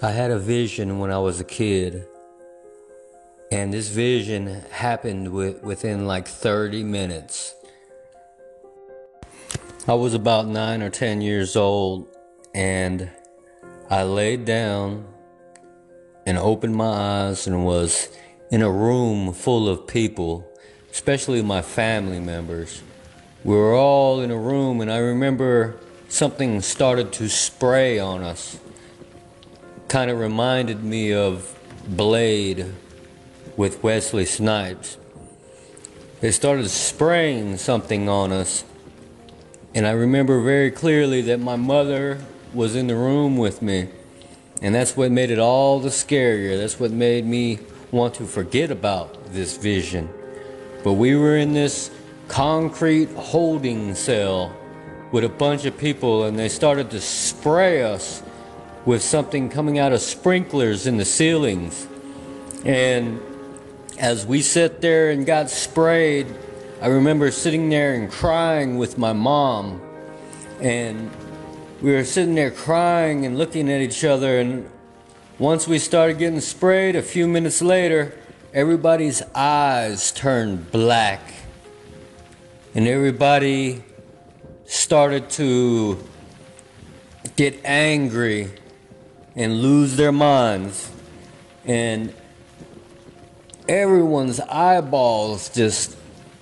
I had a vision when I was a kid, and this vision happened within like 30 minutes. I was about 9 or 10 years old, and I laid down and opened my eyes and was in a room full of people, especially my family members. We were all in a room, and I remember something started to spray on us. Kind of reminded me of Blade with Wesley Snipes. They started spraying something on us, and I remember very clearly that my mother was in the room with me, and that's what made it all the scarier. That's what made me want to forget about this vision. But we were in this concrete holding cell with a bunch of people, and they started to spray us with something coming out of sprinklers in the ceilings. And as we sat there and got sprayed, I remember sitting there and crying with my mom. And we were sitting there crying and looking at each other. And once we started getting sprayed, a few minutes later, everybody's eyes turned black. And everybody started to get angry and lose their minds, and everyone's eyeballs just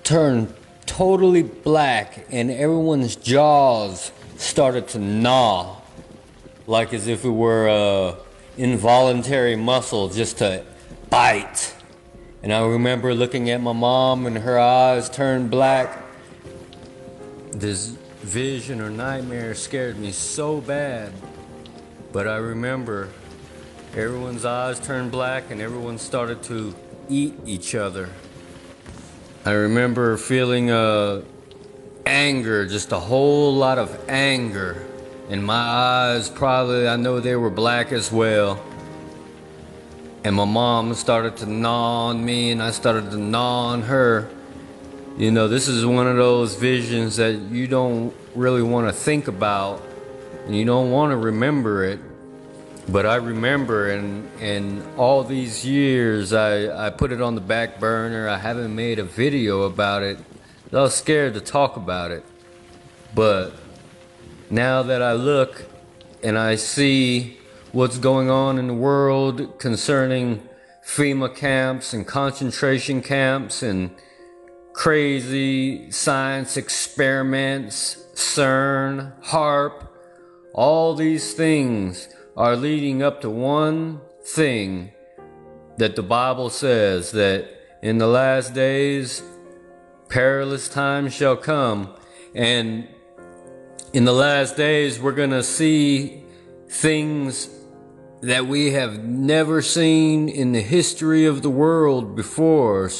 turned totally black, and everyone's jaws started to gnaw, like as if it were a involuntary muscle just to bite. And I remember looking at my mom, and her eyes turned black. This vision or nightmare scared me so bad. But I remember everyone's eyes turned black and everyone started to eat each other. I remember feeling anger, just a whole lot of anger. And my eyes probably, I know they were black as well. And my mom started to gnaw on me and I started to gnaw on her. You know, this is one of those visions that you don't really want to think about. And you don't want to remember it, but I remember, and all these years I put it on the back burner. I haven't made a video about it. I was scared to talk about it, but now that I look and I see what's going on in the world concerning FEMA camps and concentration camps and crazy science experiments, CERN, HARP, all these things are leading up to one thing, that the Bible says that in the last days perilous times shall come, and in the last days we're going to see things that we have never seen in the history of the world before.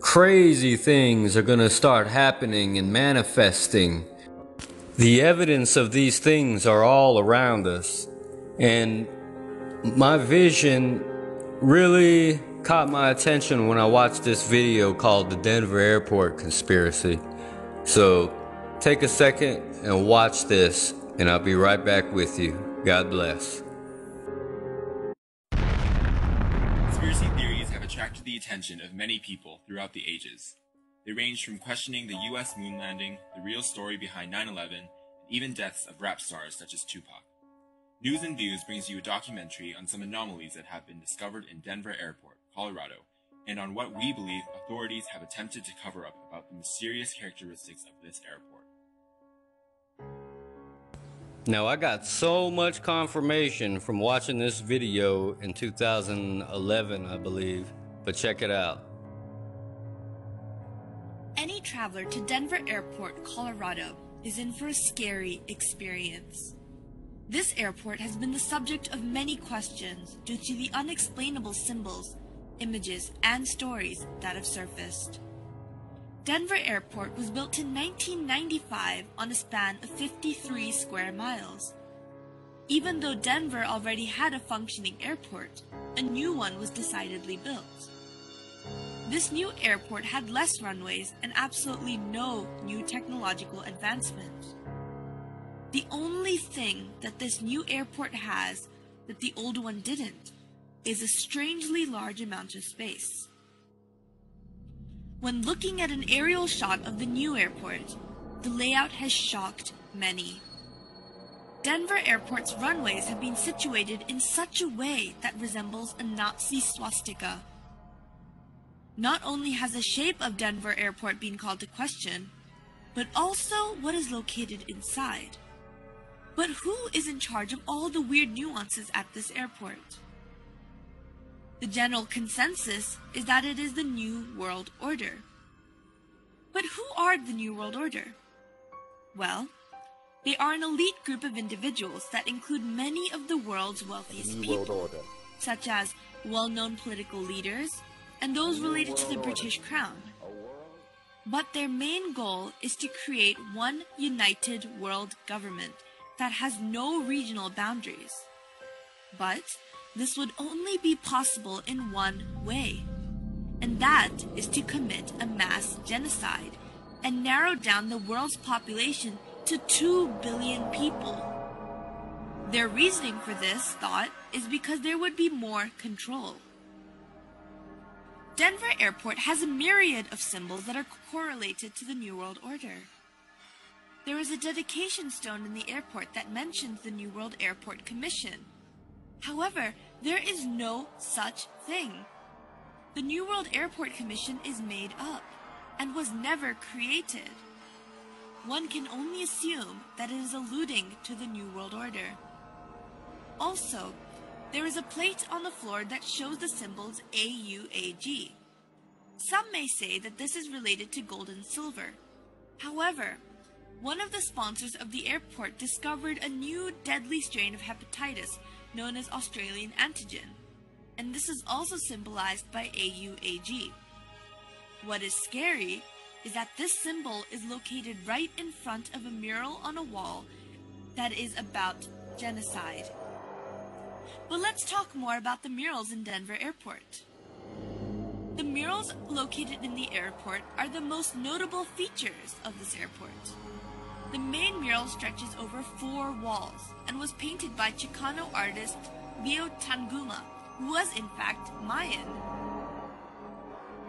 Crazy things are going to start happening and manifesting. The evidence of these things are all around us, and my vision really caught my attention when I watched this video called The Denver Airport Conspiracy. So take a second and watch this, and I'll be right back with you. God bless. Conspiracy theories have attracted the attention of many people throughout the ages. They range from questioning the US moon landing, the real story behind 9/11, and even deaths of rap stars such as Tupac. News and Views brings you a documentary on some anomalies that have been discovered in Denver Airport, Colorado, and on what we believe authorities have attempted to cover up about the mysterious characteristics of this airport. Now, I got so much confirmation from watching this video in 2011, I believe, but check it out. Any traveler to Denver Airport, Colorado, is in for a scary experience. This airport has been the subject of many questions due to the unexplainable symbols, images, and stories that have surfaced. Denver Airport was built in 1995 on a span of 53 square miles. Even though Denver already had a functioning airport, a new one was decidedly built. This new airport had less runways and absolutely no new technological advancement. The only thing that this new airport has that the old one didn't, is a strangely large amount of space. When looking at an aerial shot of the new airport, the layout has shocked many. Denver Airport's runways have been situated in such a way that resembles a Nazi swastika. Not only has the shape of Denver Airport been called to question, but also what is located inside. But who is in charge of all the weird nuances at this airport? The general consensus is that it is the New World Order. But who are the New World Order? Well, they are an elite group of individuals that include many of the world's wealthiest people, such as well-known political leaders and those related to the British Crown. But their main goal is to create one united world government that has no regional boundaries. But this would only be possible in one way, and that is to commit a mass genocide and narrow down the world's population to 2 billion people. Their reasoning for this thought is because there would be more control. Denver Airport has a myriad of symbols that are correlated to the New World Order. There is a dedication stone in the airport that mentions the New World Airport Commission. However, there is no such thing. The New World Airport Commission is made up and was never created. One can only assume that it is alluding to the New World Order. Also, there is a plate on the floor that shows the symbols AUAG. Some may say that this is related to gold and silver. However, one of the sponsors of the airport discovered a new deadly strain of hepatitis known as Australian antigen, and this is also symbolized by AUAG. What is scary is that this symbol is located right in front of a mural on a wall that is about genocide. But let's talk more about the murals in Denver Airport. The murals located in the airport are the most notable features of this airport. The main mural stretches over 4 walls and was painted by Chicano artist Leo Tanguma, who was in fact Mayan.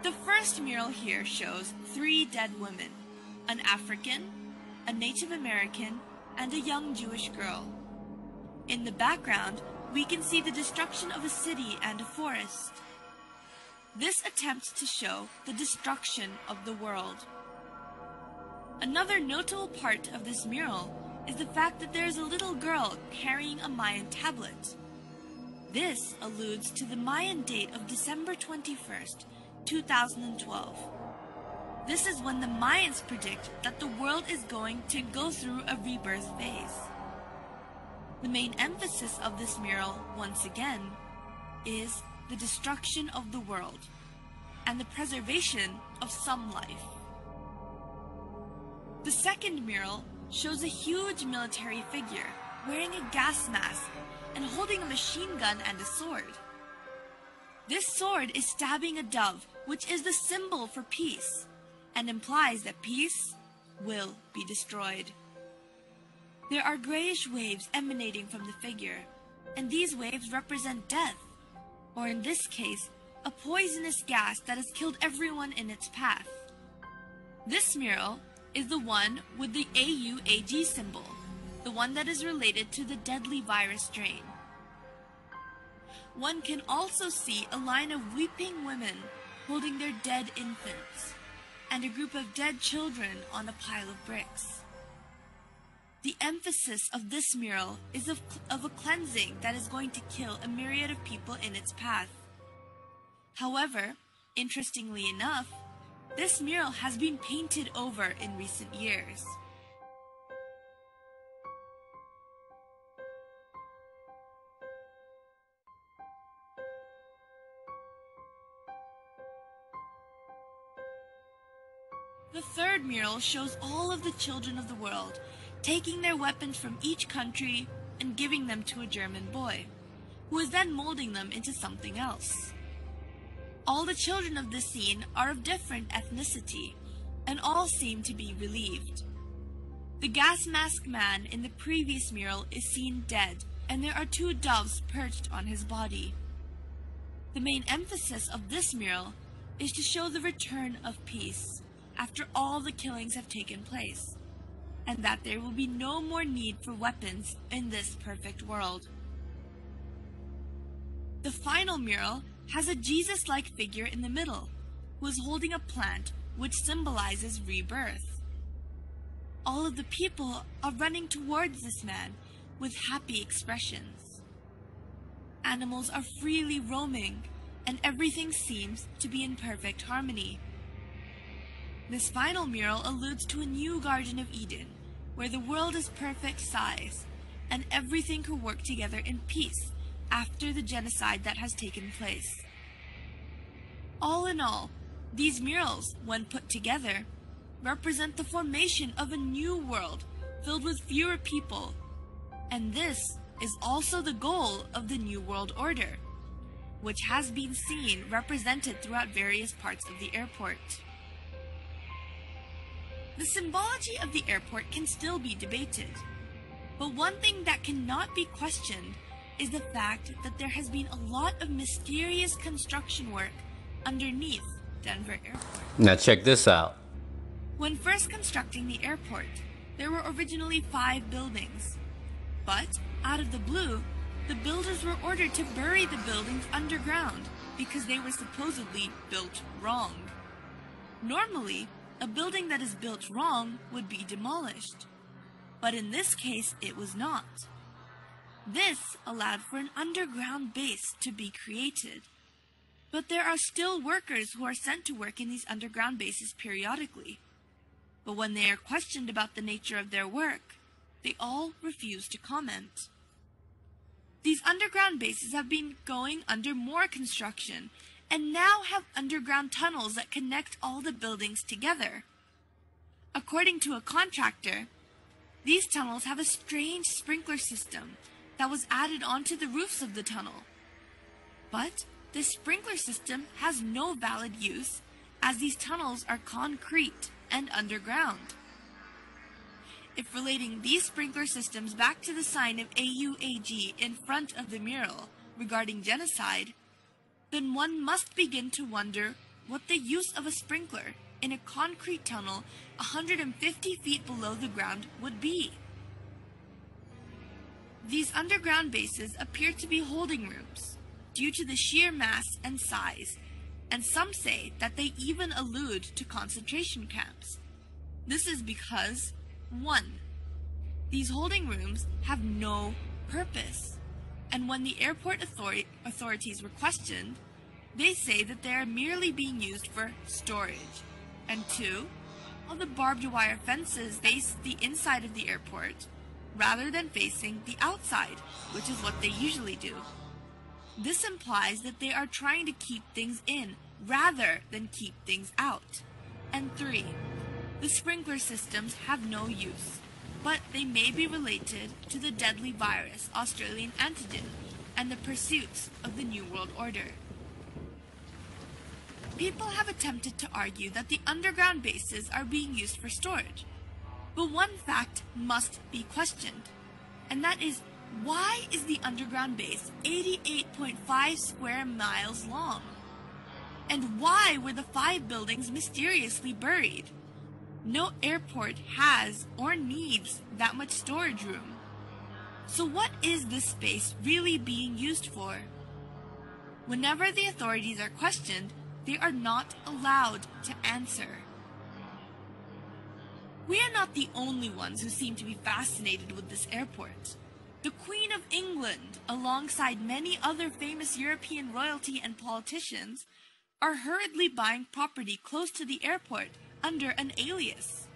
The first mural here shows 3 dead women, an African, a Native American, and a young Jewish girl. In the background, we can see the destruction of a city and a forest. This attempts to show the destruction of the world. Another notable part of this mural is the fact that there is a little girl carrying a Mayan tablet. This alludes to the Mayan date of December 21st, 2012. This is when the Mayans predict that the world is going to go through a rebirth phase. The main emphasis of this mural, once again, is the destruction of the world and the preservation of some life. The second mural shows a huge military figure wearing a gas mask and holding a machine gun and a sword. This sword is stabbing a dove, which is the symbol for peace, and implies that peace will be destroyed. There are grayish waves emanating from the figure, and these waves represent death, or in this case, a poisonous gas that has killed everyone in its path. This mural is the one with the AUAG symbol, the one that is related to the deadly virus strain. One can also see a line of weeping women holding their dead infants, and a group of dead children on a pile of bricks. The emphasis of this mural is of a cleansing that is going to kill a myriad of people in its path. However, interestingly enough, this mural has been painted over in recent years. The third mural shows all of the children of the world taking their weapons from each country and giving them to a German boy, who is then molding them into something else. All the children of this scene are of different ethnicity, and all seem to be relieved. The gas mask man in the previous mural is seen dead, and there are 2 doves perched on his body. The main emphasis of this mural is to show the return of peace after all the killings have taken place, and that there will be no more need for weapons in this perfect world. The final mural has a Jesus-like figure in the middle, who is holding a plant which symbolizes rebirth. All of the people are running towards this man with happy expressions. Animals are freely roaming, and everything seems to be in perfect harmony. This final mural alludes to a new Garden of Eden, where the world is perfect size, and everything could work together in peace after the genocide that has taken place. All in all, these murals, when put together, represent the formation of a new world filled with fewer people, and this is also the goal of the New World Order, which has been seen represented throughout various parts of the airport. The symbology of the airport can still be debated, but one thing that cannot be questioned is the fact that there has been a lot of mysterious construction work underneath Denver Airport. Now check this out. When first constructing the airport, there were originally 5 buildings, but out of the blue, the builders were ordered to bury the buildings underground because they were supposedly built wrong. Normally, a building that is built wrong would be demolished, but in this case it was not. This allowed for an underground base to be created. But there are still workers who are sent to work in these underground bases periodically. But when they are questioned about the nature of their work, they all refuse to comment. These underground bases have been going under more construction and now have underground tunnels that connect all the buildings together. According to a contractor, these tunnels have a strange sprinkler system that was added onto the roofs of the tunnel. But this sprinkler system has no valid use, as these tunnels are concrete and underground. If relating these sprinkler systems back to the sign of AUAG in front of the mural regarding genocide, then one must begin to wonder what the use of a sprinkler in a concrete tunnel 150 feet below the ground would be. These underground bases appear to be holding rooms due to the sheer mass and size, and some say that they even allude to concentration camps. This is because, 1. These holding rooms have no purpose, and when the airport authorities were questioned, they say that they are merely being used for storage. And 2, all the barbed wire fences face the inside of the airport, rather than facing the outside, which is what they usually do. This implies that they are trying to keep things in rather than keep things out. And 3, the sprinkler systems have no use, but they may be related to the deadly virus Australian antigen and the pursuits of the New World Order. People have attempted to argue that the underground bases are being used for storage, but one fact must be questioned, and that is, why is the underground base 88.5 square miles long? And why were the 5 buildings mysteriously buried? No airport has or needs that much storage room. So what is this space really being used for? Whenever the authorities are questioned, they are not allowed to answer. We are not the only ones who seem to be fascinated with this airport. The Queen of England, alongside many other famous European royalty and politicians, are hurriedly buying property close to the airport under an alias.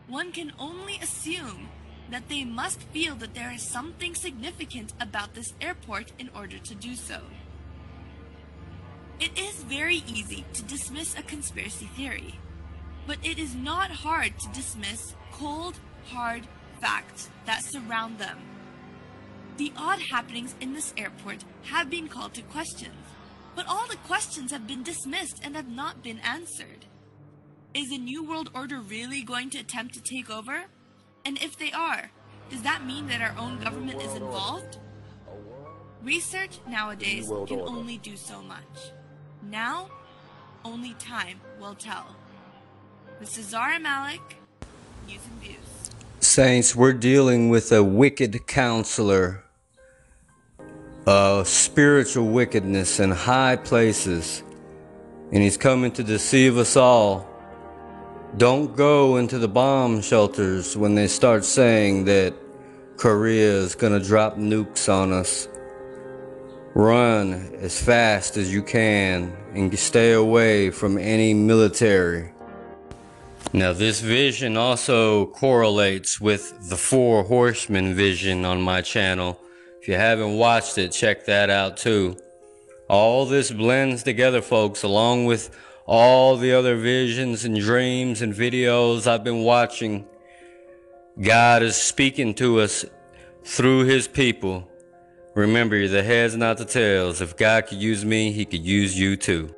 One can only assume that they must feel that there is something significant about this airport in order to do so. It is very easy to dismiss a conspiracy theory, but it is not hard to dismiss cold, hard facts that surround them. The odd happenings in this airport have been called to questions, but all the questions have been dismissed and have not been answered. Is the New World Order really going to attempt to take over? And if they are, Does that mean that our own government is involved? Research nowadays can only do so much. Now, only time will tell. This is Zara Malik, News and Views. Saints, we're dealing with a wicked counselor, spiritual wickedness in high places, and he's coming to deceive us all. Don't go into the bomb shelters when they start saying that Korea is gonna drop nukes on us. Run as fast as you can and stay away from any military. Now, this vision also correlates with the Four Horsemen vision on my channel. If you haven't watched it, check that out too. All this blends together, folks, along with all the other visions and dreams and videos I've been watching. God is speaking to us through his people. Remember, you're the heads, not the tails. If God could use me, he could use you too.